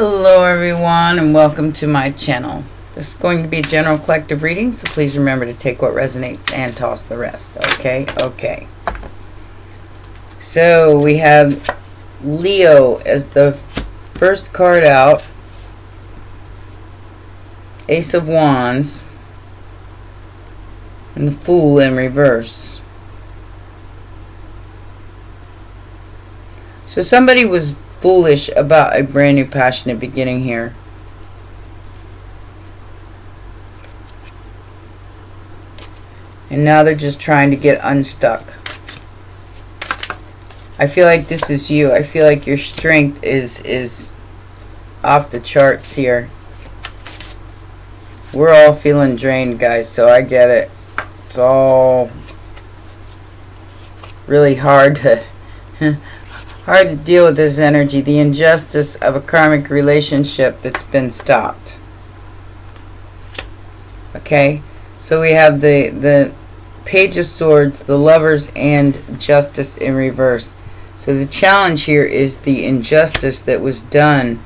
Hello everyone and welcome to my channel. This is going to be a general collective reading, so please remember to take what resonates and toss the rest. Okay. So we have Leo as the first card out. Ace of Wands. And the Fool in reverse. So somebody was foolish about a brand new passionate beginning here. And now they're just trying to get unstuck. I feel like this is you. I feel like your strength is off the charts here. We're all feeling drained, guys, so I get it. It's all really hard to deal with this energy. The injustice of a karmic relationship that's been stopped. Okay, so we have the Page of Swords, the Lovers, and Justice in reverse. So the challenge here is the injustice that was done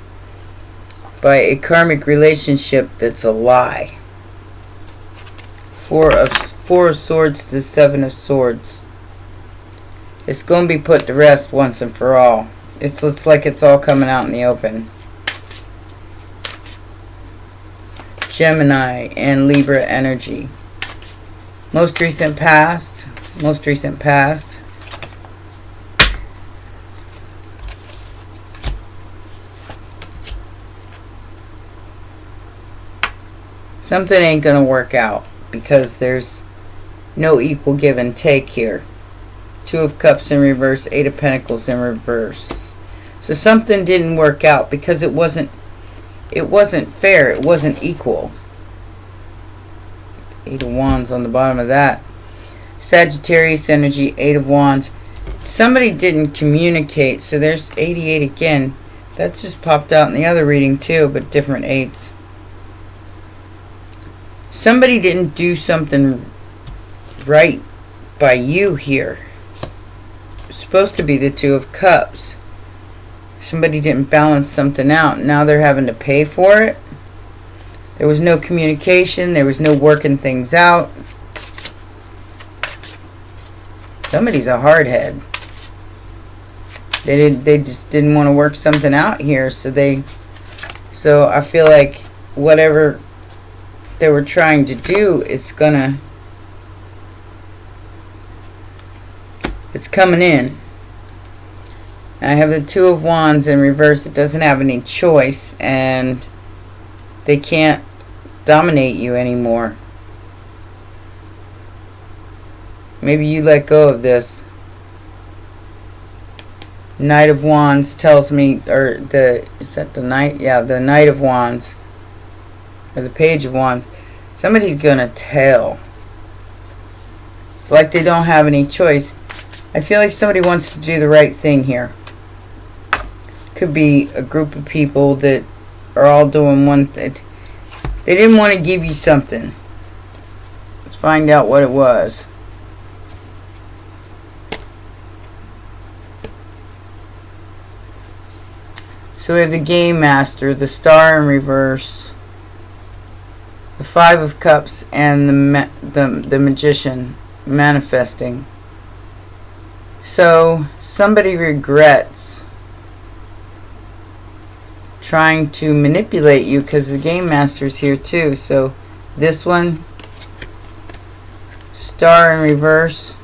by a karmic relationship that's a lie. Four of Swords to the Seven of Swords. It's going to be put to rest once and for all. It's like it's all coming out in the open. Gemini and Libra energy. Most recent past. Something ain't going to work out because there's no equal give and take here. Two of Cups in reverse, Eight of Pentacles in reverse. So something didn't work out because it wasn't fair. It wasn't equal. Eight of Wands on the bottom of that. Sagittarius energy, Eight of Wands. Somebody didn't communicate. So there's 88 again. That's just popped out in the other reading too, but different eights. Somebody didn't do something right by you here. It's supposed to be the Two of Cups. Somebody didn't balance something out. Now they're having to pay for it. There was no communication. There was no working things out. Somebody's a hardhead. They just didn't want to work something out here. So I feel like whatever they were trying to do, it's coming in. I have the Two of Wands in reverse. It doesn't have any choice, and they can't dominate you anymore. Maybe you let go of this. Knight of Wands tells me, is that the Knight? Yeah, the Knight of Wands. Or the Page of Wands. Somebody's gonna tell. It's like they don't have any choice. I feel like somebody wants to do the right thing here. Could be a group of people that are all doing one thing. They didn't want to give you something. Let's find out what it was. So we have the Game Master, the Star in reverse, the Five of Cups, and the Magician manifesting. So somebody regrets trying to manipulate you because the Game Master's here too. So this one, Star in reverse.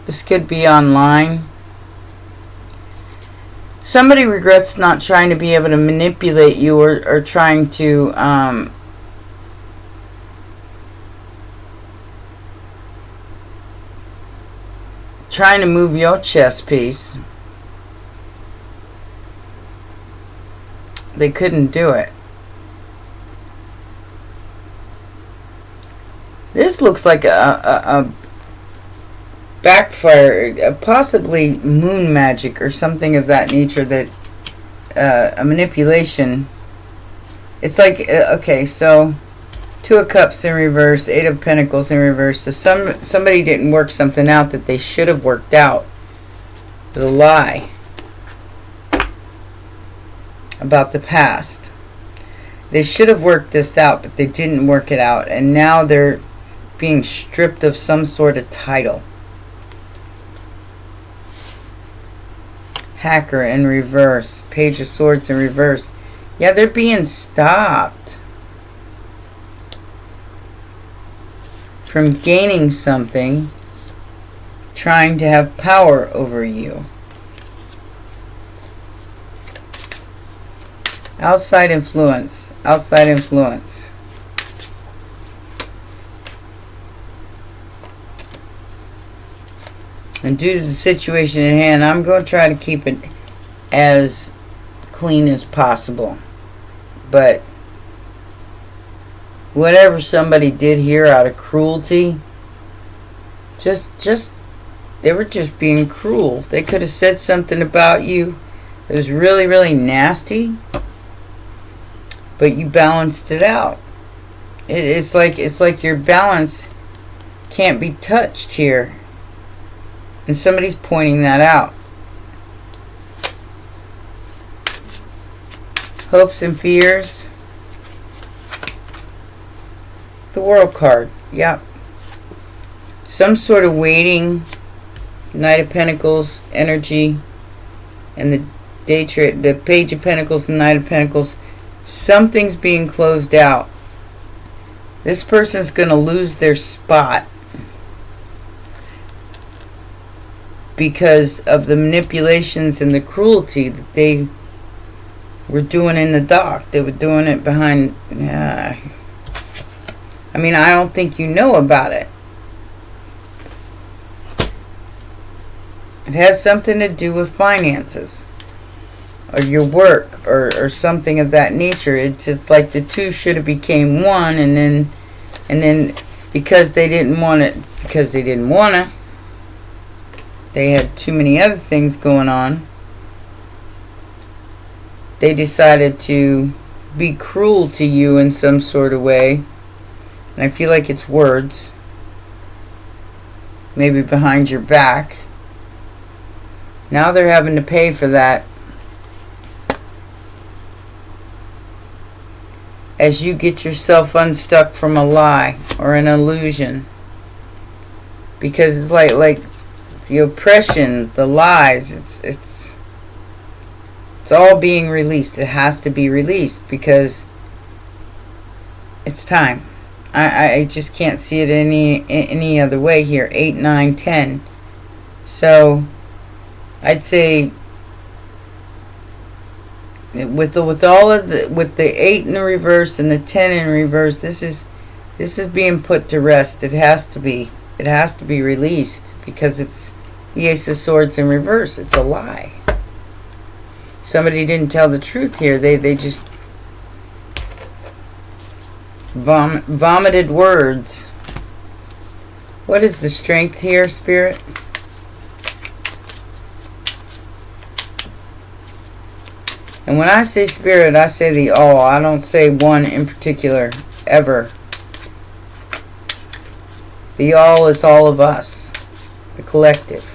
This could be online. Somebody regrets not trying to be able to manipulate you or trying to move your chess piece. They couldn't do it. This looks like a backfire, possibly moon magic or something of that nature, that a manipulation. It's like, okay, so Two of Cups in reverse, Eight of Pentacles in reverse. So somebody didn't work something out that they should have worked out. It was a lie about the past. They should have worked this out, but they didn't work it out. And now they're being stripped of some sort of title. Hacker in reverse. Page of Swords in reverse. Yeah, they're being stopped from gaining something, trying to have power over you. Outside influence. Outside influence. And due to the situation at hand, I'm going to try to keep it as clean as possible. But whatever somebody did here out of cruelty, they were just being cruel. They could have said something about you that was really, really nasty, but you balanced it out. It's like your balance can't be touched here. And somebody's pointing that out. Hopes and fears. The World card. Yep. Some sort of waiting. Knight of Pentacles energy. And the Page of Pentacles and Knight of Pentacles. Something's being closed out. This person's going to lose their spot because of the manipulations and the cruelty that they were doing in the dock. They were doing it behind... I mean, I don't think you know about it. It has something to do with finances. Or your work. Or something of that nature. It's just like the two should have became one. And then because they didn't want it... Because they didn't want to... They had too many other things going on. They decided to be cruel to you in some sort of way. And I feel like it's words. Maybe behind your back. Now they're having to pay for that. As you get yourself unstuck from a lie or an illusion. Because it's like the oppression, the lies, it's all being released. It has to be released because it's time. I just can't see it any other way here. 8, 9, 10. So I'd say with the 8 in the reverse and the 10 in reverse, this is being put to rest. It has to be released because it's the Ace of Swords in reverse. It's a lie. Somebody didn't tell the truth here. They just vomited words. What is the strength here, Spirit? And when I say Spirit, I say the all. I don't say one in particular, ever. The all is all of us. The collective.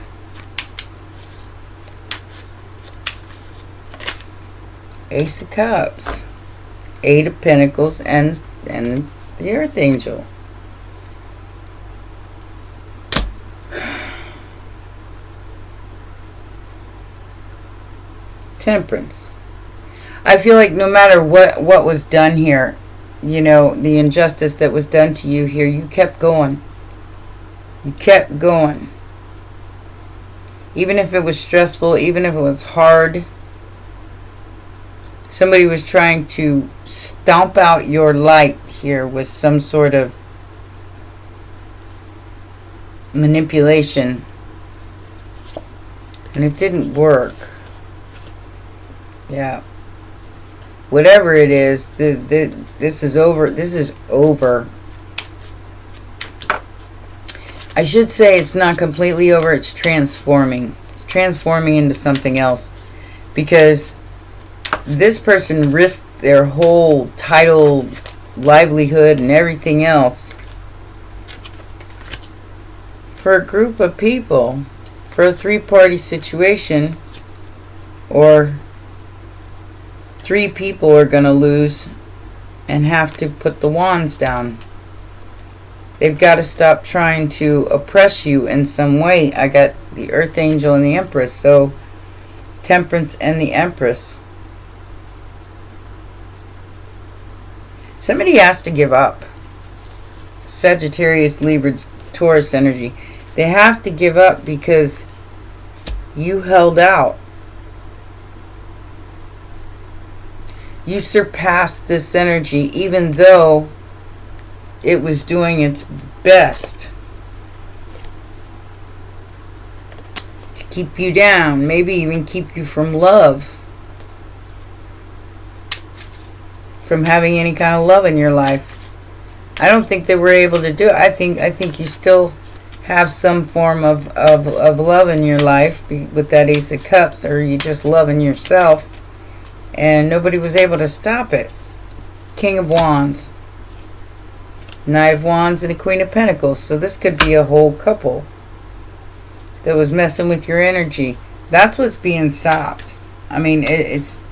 Ace of Cups, 8 of Pentacles, and the Earth Angel. Temperance. I feel like no matter what was done here, you know, the injustice that was done to you here, you kept going. You kept going. Even if it was stressful, even if it was hard. Somebody was trying to stomp out your light here with some sort of manipulation. And it didn't work. Yeah. Whatever it is, this is over. This is over. I should say it's not completely over. It's transforming. It's transforming into something else. Because this person risked their whole title, livelihood, and everything else for a group of people, for a three-party situation, or 3 people are going to lose and have to put the wands down. They've got to stop trying to oppress you in some way. I got the Earth Angel and the Empress, so Temperance and the Empress. Somebody has to give up. Sagittarius, Libra, Taurus energy. They have to give up because you held out. You surpassed this energy even though it was doing its best to keep you down, maybe even keep you from love, from having any kind of love in your life. I don't think they were able to do it. I think you still have some form of love in your life with that Ace of Cups, or you just loving yourself, and nobody was able to stop it. King of Wands, Knight of Wands, and the Queen of Pentacles. So this could be a whole couple that was messing with your energy. That's what's being stopped. I mean, it's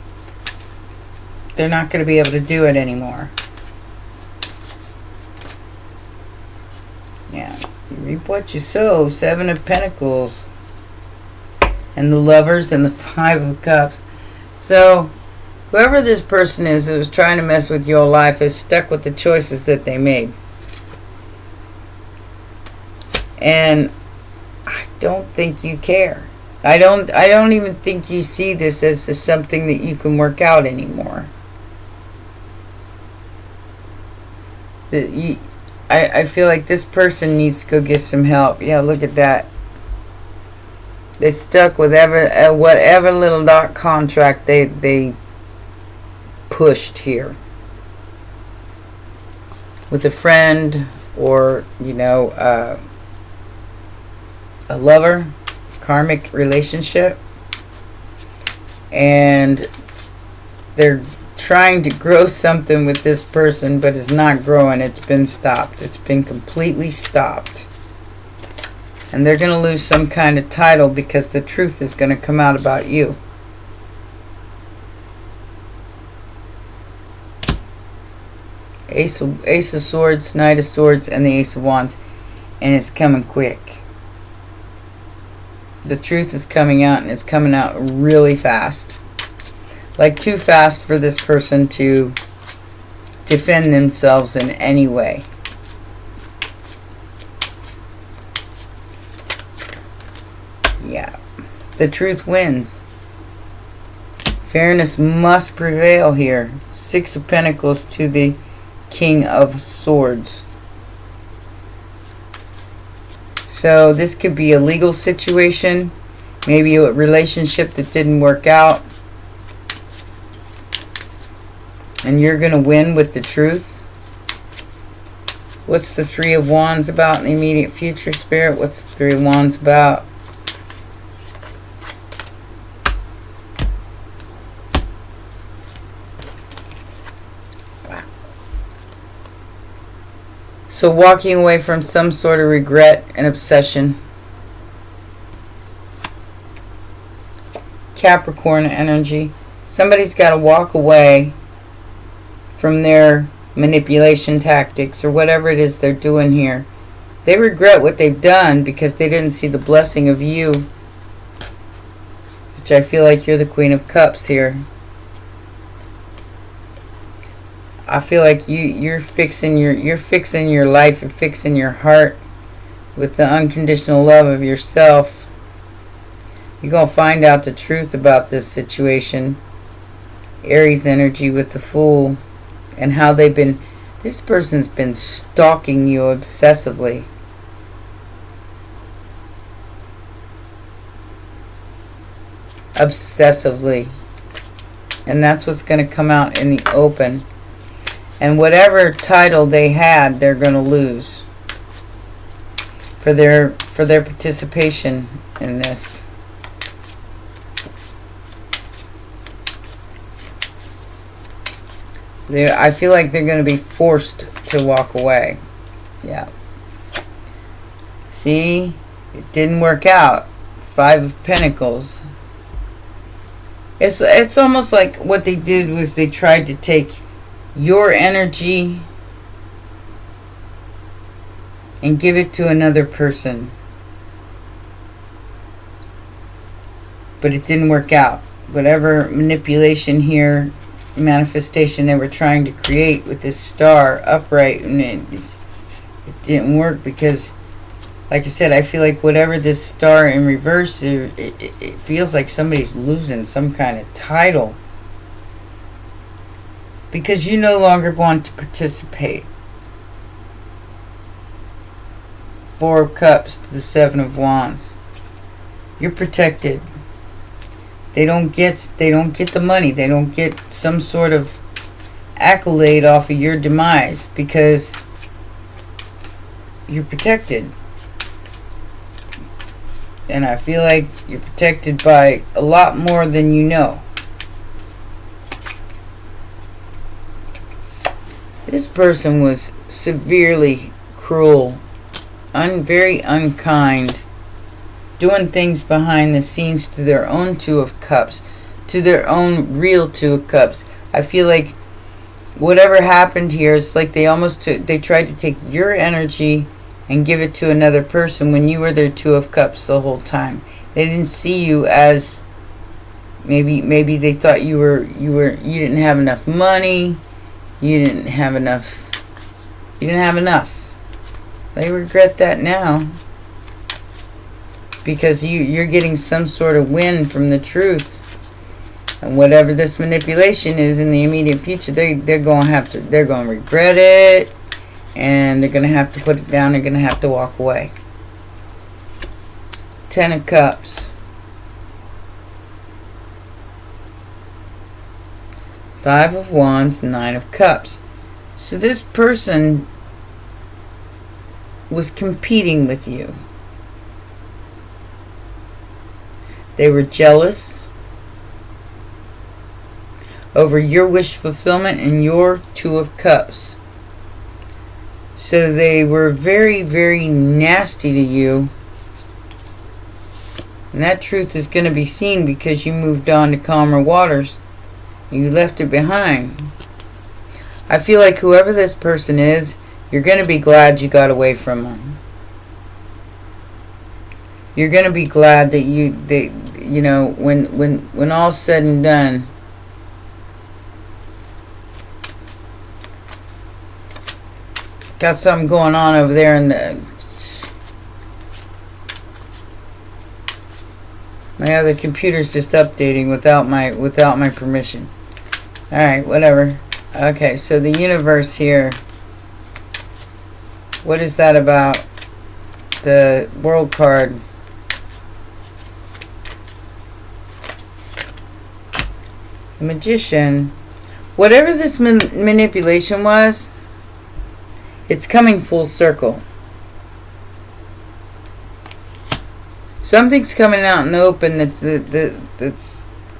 they're not going to be able to do it anymore. Yeah, you reap what you sow. 7 of Pentacles, and the Lovers, and the 5 of Cups. So whoever this person is that was trying to mess with your life is stuck with the choices that they made. And I don't think you care. I don't even think you see this as something that you can work out anymore. I feel like this person needs to go get some help. Yeah, look at that. They stuck with whatever little dark contract they pushed here. With a friend, or, you know, a lover, karmic relationship, and they're trying to grow something with this person, but it's not growing. It's been stopped. It's been completely stopped. And they're going to lose some kind of title because the truth is going to come out about you. Ace of Swords, Knight of Swords, and the Ace of Wands. And it's coming quick. The truth is coming out, and it's coming out really fast. Like too fast for this person to defend themselves in any way. Yeah. The truth wins. Fairness must prevail here. 6 of Pentacles to the King of Swords. So this could be a legal situation. Maybe a relationship that didn't work out. And you're going to win with the truth. What's the 3 of Wands about in the immediate future, Spirit? What's the 3 of Wands about? Wow. So walking away from some sort of regret and obsession. Capricorn energy. Somebody's got to walk away from their manipulation tactics or whatever it is they're doing here. They regret what they've done because they didn't see the blessing of you, which I feel like you're the Queen of Cups here. I feel like you're fixing your life, you're fixing your heart with the unconditional love of yourself. You're going to find out the truth about this situation. Aries energy with the Fool. And how this person's been stalking you obsessively. Obsessively. And that's what's going to come out in the open. And whatever title they had, they're going to lose. For their participation in this. I feel like they're going to be forced to walk away. Yeah. See? It didn't work out. Five of Pentacles. It's almost like what they did was they tried to take your energy and give it to another person. But it didn't work out. Whatever manipulation here, manifestation they were trying to create with this star upright, and it didn't work because, like I said, I feel like whatever this star in reverse, it feels like somebody's losing some kind of title. Because you no longer want to participate. Four of Cups to the Seven of Wands. You're protected. They don't get the money. They don't get some sort of accolade off of your demise because you're protected. And I feel like you're protected by a lot more than you know. This person was severely cruel, very unkind, doing things behind the scenes to their own Two of Cups, to their own real Two of Cups. I feel like whatever happened here is like they tried to take your energy and give it to another person when you were their Two of Cups the whole time. They didn't see you as maybe they thought you didn't have enough money, you didn't have enough. They regret that now. Because you're getting some sort of win from the truth, and whatever this manipulation is in the immediate future, they're going to regret it, and they're going to have to put it down. They're going to have to walk away. Ten of Cups, Five of Wands, Nine of Cups. So this person was competing with you. They were jealous over your wish fulfillment and your Two of Cups. So they were very, very nasty to you. And that truth is going to be seen because you moved on to calmer waters. You left it behind. I feel like whoever this person is, you're going to be glad you got away from them. You're going to be glad that when all's said and done, got something going on over there in my other computer's just updating without my permission. All right, whatever. Okay, so the universe here. What is that about? The World card. Magician. Whatever this manipulation was, it's coming full circle. Something's coming out in the open that's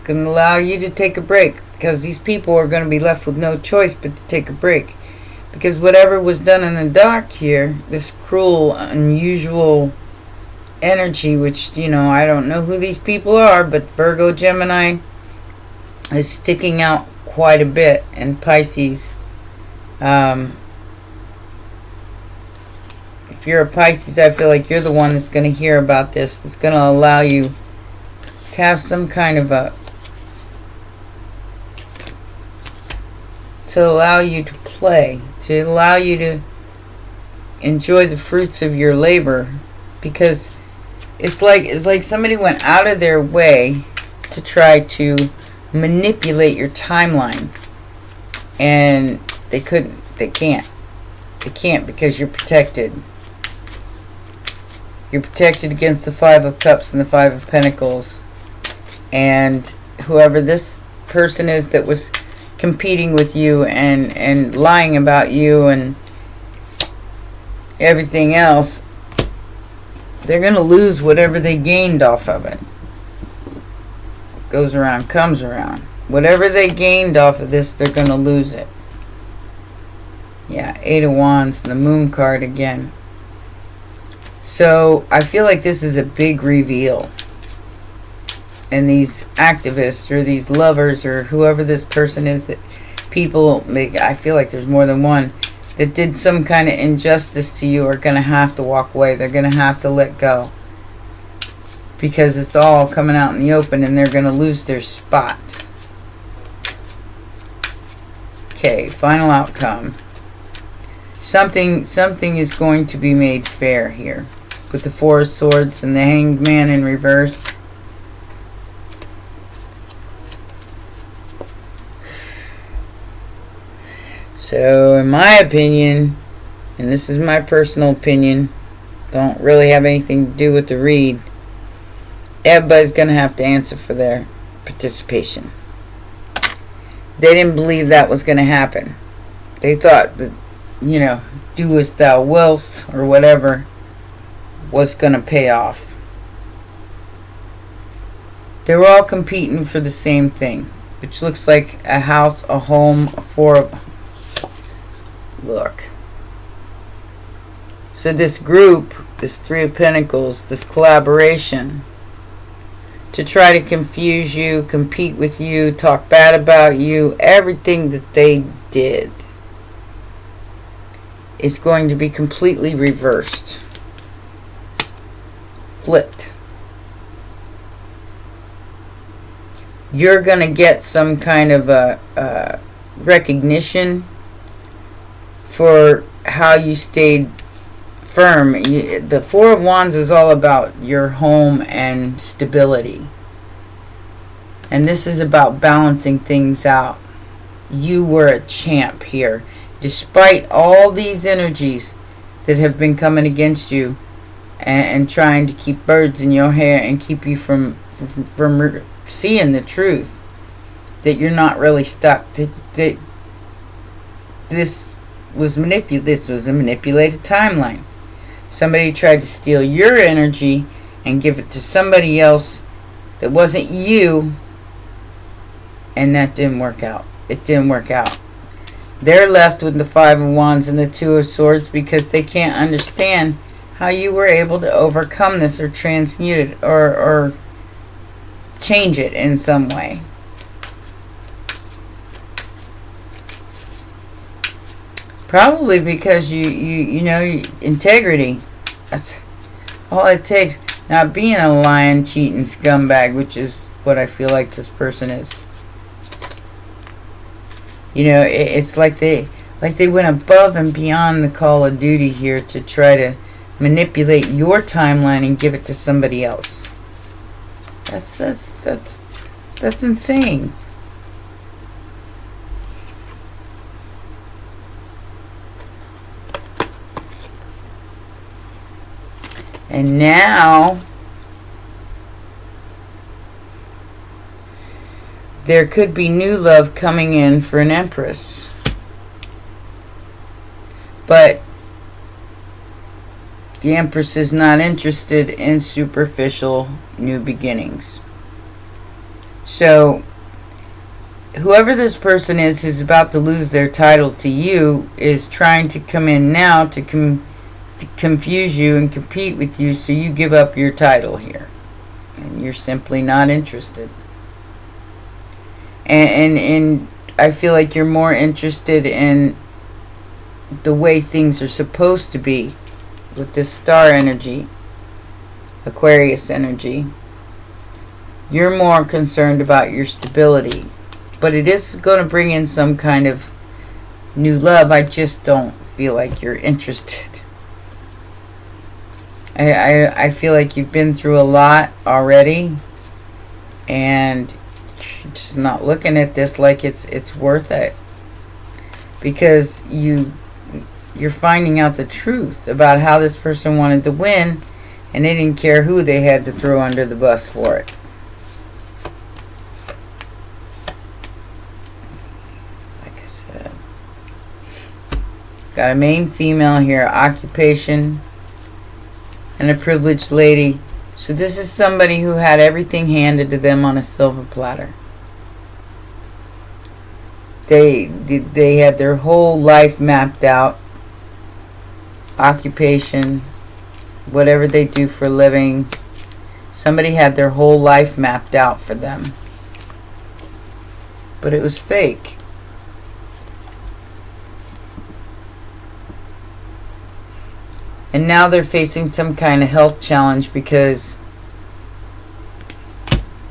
going to allow you to take a break, because these people are going to be left with no choice but to take a break. Because whatever was done in the dark here, this cruel, unusual energy, which, I don't know who these people are, but Virgo, Gemini is sticking out quite a bit, and Pisces. If you're a Pisces, I feel like you're the one that's going to hear about this. It's going to allow you to have some kind of to allow you to play, to allow you to enjoy the fruits of your labor, because it's like somebody went out of their way to try to manipulate your timeline, and they can't because you're protected. You're protected against the Five of Cups and the Five of Pentacles, and whoever this person is that was competing with you and lying about you and everything else, they're going to lose whatever they gained off of it. Goes around, comes around. Whatever they gained off of this, they're going to lose it. Yeah, Eight of Wands, the Moon card again. So, I feel like this is a big reveal. and these activists or these lovers or whoever this person is, that people make, I feel like there's more than one, that did some kind of injustice to you, are going to have to walk away. They're going to have to let go. Because it's all coming out in the open and they're going to lose their spot. Okay, final outcome. Something is going to be made fair here. With the Four of Swords and the Hanged Man in reverse. So, in my opinion, and this is my personal opinion, don't really have anything to do with the read, everybody's going to have to answer for their participation. They didn't believe that was going to happen. They thought that, you know, do as thou willst or whatever was going to pay off. They were all competing for the same thing, which looks like a house, a home, look. So this group, this Three of Pentacles, this collaboration, to try to confuse you, compete with you, talk bad about you, everything that they did is going to be completely reversed. Flipped. You're going to get some kind of a recognition for how you stayed firm. The Four of Wands is all about your home and stability. And this is about balancing things out. You were a champ here. Despite all these energies that have been coming against you and trying to keep birds in your hair and keep you from seeing the truth, that you're not really stuck. That this was a manipulated timeline. Somebody tried to steal your energy and give it to somebody else that wasn't you, and that didn't work out. It didn't work out. They're left with the Five of Wands and the Two of Swords because they can't understand how you were able to overcome this or transmute it or change it in some way. Probably because you know integrity. That's all it takes. Not being a lying, cheating scumbag, which is what I feel like this person is. You know, it's like they went above and beyond the call of duty here to try to manipulate your timeline and give it to somebody else. That's insane. And now there could be new love coming in for an Empress. But the Empress is not interested in superficial new beginnings. So whoever this person is who's about to lose their title to you is trying to come in now to confuse you and compete with you, so you give up your title here. And you're simply not interested. And I feel like you're more interested in the way things are supposed to be with this star energy, Aquarius energy. You're more concerned about your stability. But it is going to bring in some kind of new love. I just don't feel like you're interested. I feel like you've been through a lot already, and you're just not looking at this like it's worth it, because you're finding out the truth about how this person wanted to win, and they didn't care who they had to throw under the bus for it. Like I said, got a main female here, occupation, and a privileged lady. So this is somebody who had everything handed to them on a silver platter. They had their whole life mapped out. Occupation, whatever they do for a living, Somebody had their whole life mapped out for them. But it was fake. And now they're facing some kind of health challenge because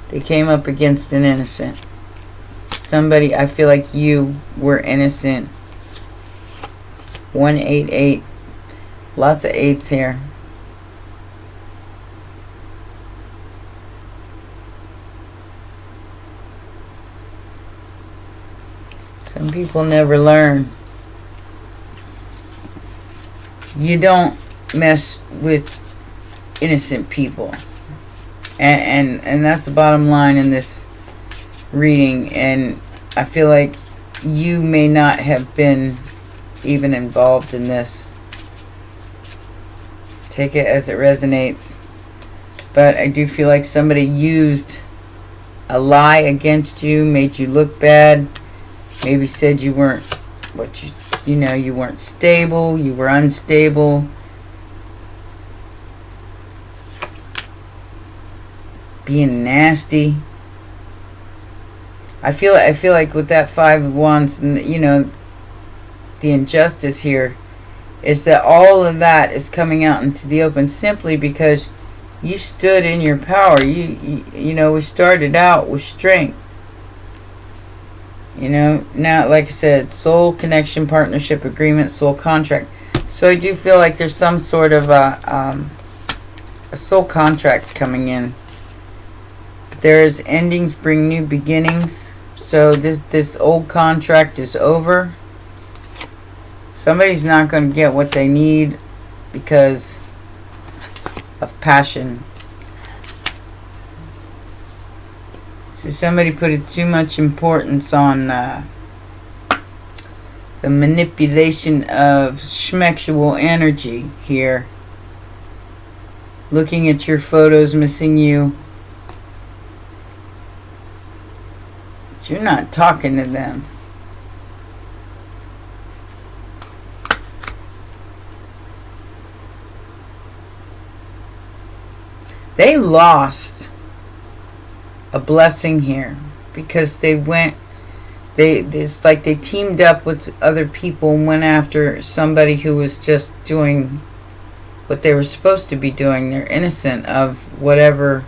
they came up against an innocent. Somebody, I feel like you were innocent. 188. Lots of 8s here. Some people never learn. You don't mess with innocent people. And that's the bottom line in this reading. And I feel like you may not have been even involved in this. Take it as it resonates. But I do feel like somebody used a lie against you, made you look bad, maybe said you weren't what you weren't stable, you were unstable. Being nasty. I feel like with that 5 of Wands, and the injustice here is that all of that is coming out into the open simply because you stood in your power. We started out with strength. Now, like I said, soul connection, partnership, agreement, soul contract. So I do feel like there's some sort of a soul contract coming in. There's endings bring new beginnings. So this old contract is over. Somebody's not going to get what they need because of passion. So somebody put too much importance on the manipulation of schmexual energy here. Looking at your photos, missing you. But you're not talking to them. They lost a blessing here because it's like they teamed up with other people and went after somebody who was just doing what they were supposed to be doing. They're innocent of whatever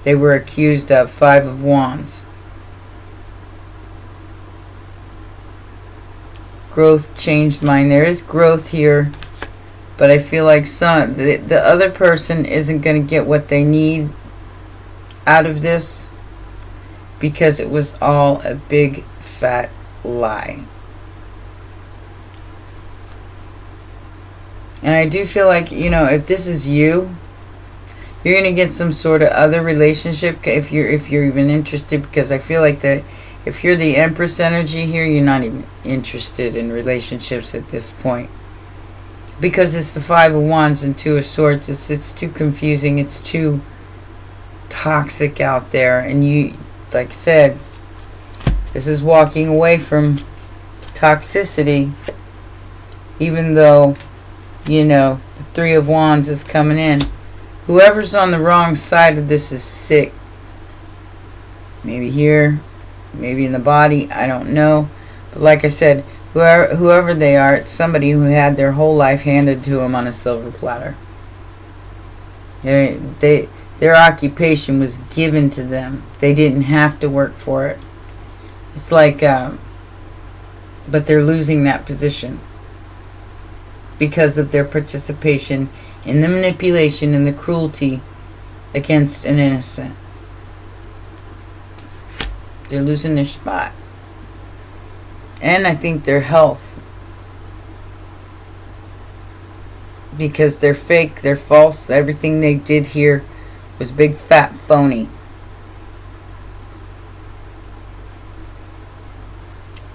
they were accused of. 5 of Wands. Growth changed mind. There is growth here, but I feel like the other person isn't going to get what they need out of this because it was all a big fat lie. And I do feel like, if this is you, you're going to get some sort of other relationship if you're even interested, because I feel like that if you're the Empress energy here, you're not even interested in relationships at this point. Because it's the 5 of Wands and 2 of Swords. It's too confusing. It's too toxic out there. And you, like I said, this is walking away from toxicity. Even though, the 3 of Wands is coming in. Whoever's on the wrong side of this is sick. Maybe here, maybe in the body, I don't know. But like I said, whoever they are, it's somebody who had their whole life handed to them on a silver platter. Their occupation was given to them. They didn't have to work for it. It's like, but they're losing that position because of their participation in the manipulation and the cruelty against an innocent. They're losing their spot. And I think their health. Because they're fake, they're false. Everything they did here was big fat phony.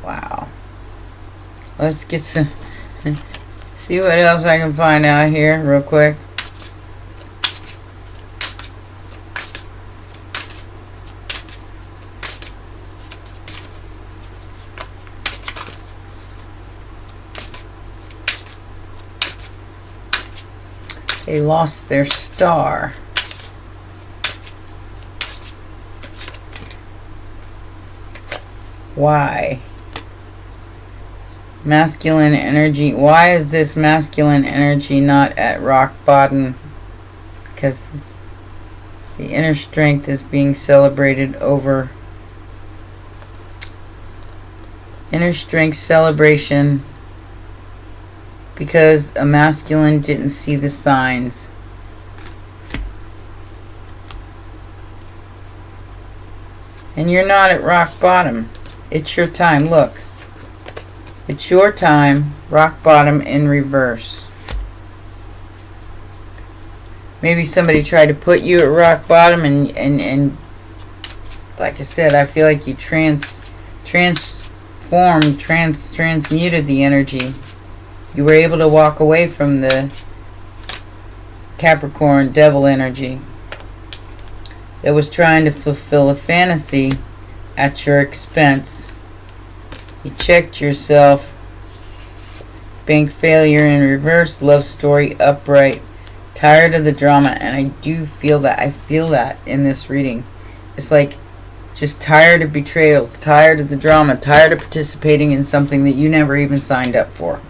Wow. Let's get some... see what else I can find out here real quick. They lost their star. Why? Masculine energy. Why is this masculine energy not at rock bottom? Because the inner strength is being celebrated over. Inner strength celebration. Because a masculine didn't see the signs. And you're not at rock bottom. It's your time. Look. It's your time. Rock bottom in reverse. Maybe somebody tried to put you at rock bottom and like I said, I feel like you transmuted the energy. You were able to walk away from the Capricorn devil energy that was trying to fulfill a fantasy at your expense. You checked yourself. Bank failure in reverse. Love story upright. Tired of the drama. And I do feel that. I feel that in this reading. It's like just tired of betrayals. Tired of the drama. Tired of participating in something that you never even signed up for.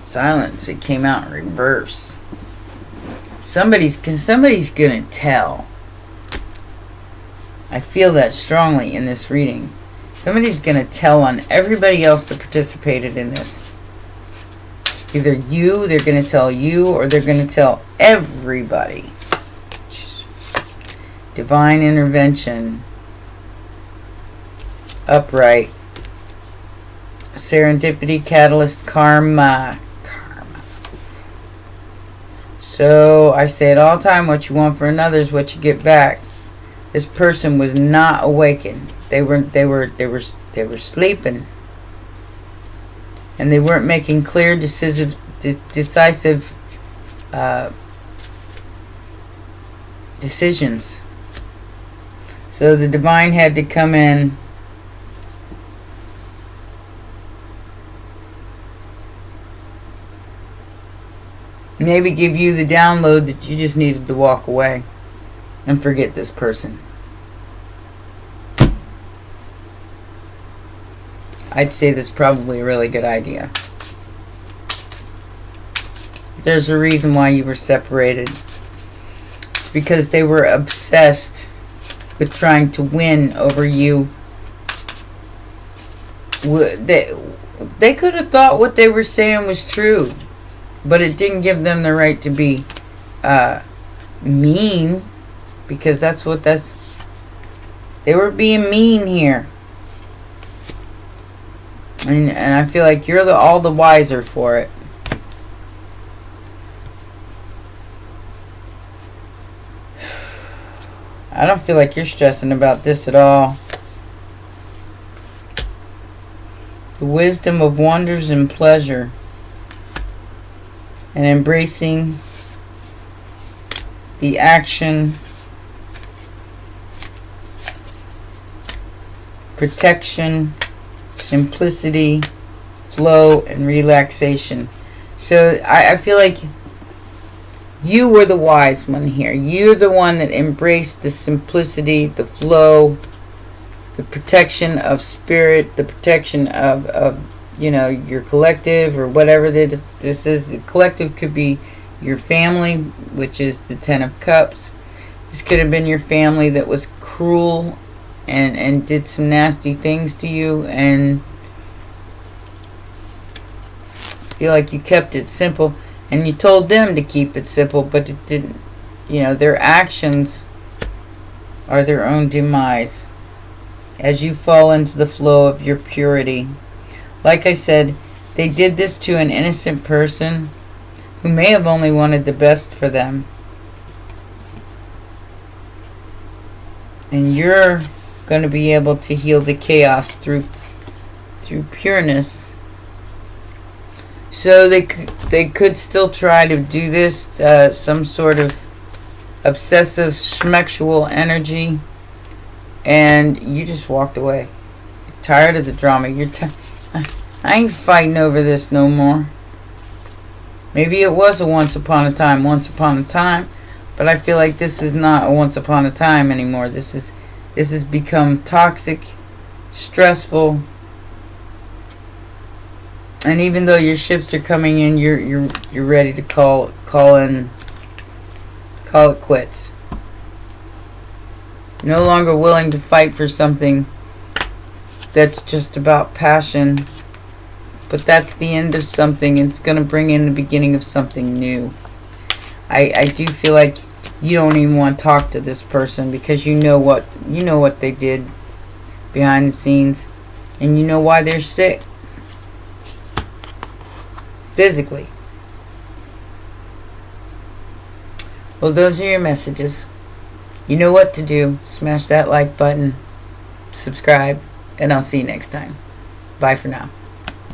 Silence. It came out in reverse. Somebody's gonna tell. I feel that strongly in this reading. Somebody's gonna tell on everybody else that participated in this. Either you, they're gonna tell you, or they're gonna tell everybody. Divine intervention. Upright. Serendipity, catalyst, karma. So I say it all the time, what you want for another is what you get back. This person was not awakened. They were sleeping. And they weren't making clear, decisive decisions. So the divine had to come in. Maybe give you the download that you just needed to walk away and forget this person. I'd say that's probably a really good idea. There's a reason why you were separated. It's because they were obsessed with trying to win over you. They could have thought what they were saying was true. But it didn't give them the right to be mean. Because they were being mean here. And I feel like you're all the wiser for it. I don't feel like you're stressing about this at all. The wisdom of wonders and pleasure. And embracing the action, protection, simplicity, flow, and relaxation. So I feel like you were the wise one here. You're the one that embraced the simplicity, the flow, the protection of spirit, the protection of your collective or whatever this is. The collective could be your family, which is the Ten of Cups. This could have been your family that was cruel and did some nasty things to you, and feel like you kept it simple, and you told them to keep it simple, but it didn't. Their actions are their own demise as you fall into the flow of your purity. Like I said, they did this to an innocent person who may have only wanted the best for them. And you're going to be able to heal the chaos through pureness. So they could still try to do this, some sort of obsessive schmexual energy, and you just walked away. You're tired of the drama. I ain't fighting over this no more. Maybe it was a once upon a time, but I feel like this is not a once upon a time anymore. This This has become toxic, stressful, and even though your ships are coming in, you're ready to call it quits. No longer willing to fight for something that's just about passion, but that's the end of something. It's going to bring in the beginning of something new. I do feel like you don't even want to talk to this person because you know what they did behind the scenes, and you know why they're sick physically. Well, those are your messages. You know what to do. Smash that like button, subscribe, and I'll see you next time. Bye for now.